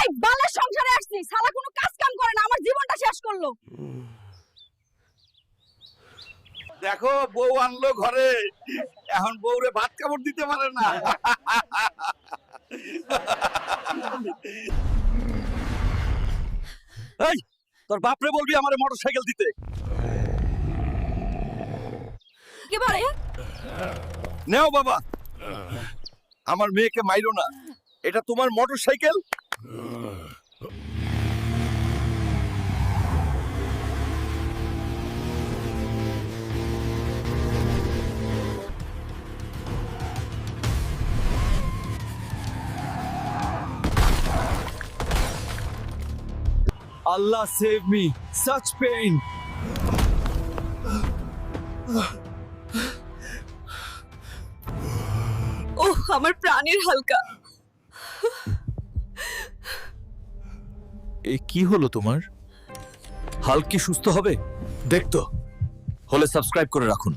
এই বালের সংসারে আসছি, শালা কোনো কাজ কাম করে না, আমার জীবনটা শেষ করলো। দেখো বউ আনলো ঘরে, এখন বউরে ভাত কাপড় দিতে পারে না। এই তোর বাপরে বলবি আমারে মোটরসাইকেল দিতে। কি বলে? নেও বাবা, আমার মেয়েকে মাইরো না, এটা তোমার motorcycle. Allah save me! Such pain! ওহ, আমার প্রাণের হালকা। এ কি হলো তোমার? হাল্ক কি সুস্থ হবে? দেখতো হলে সাবস্ক্রাইব করে রাখুন।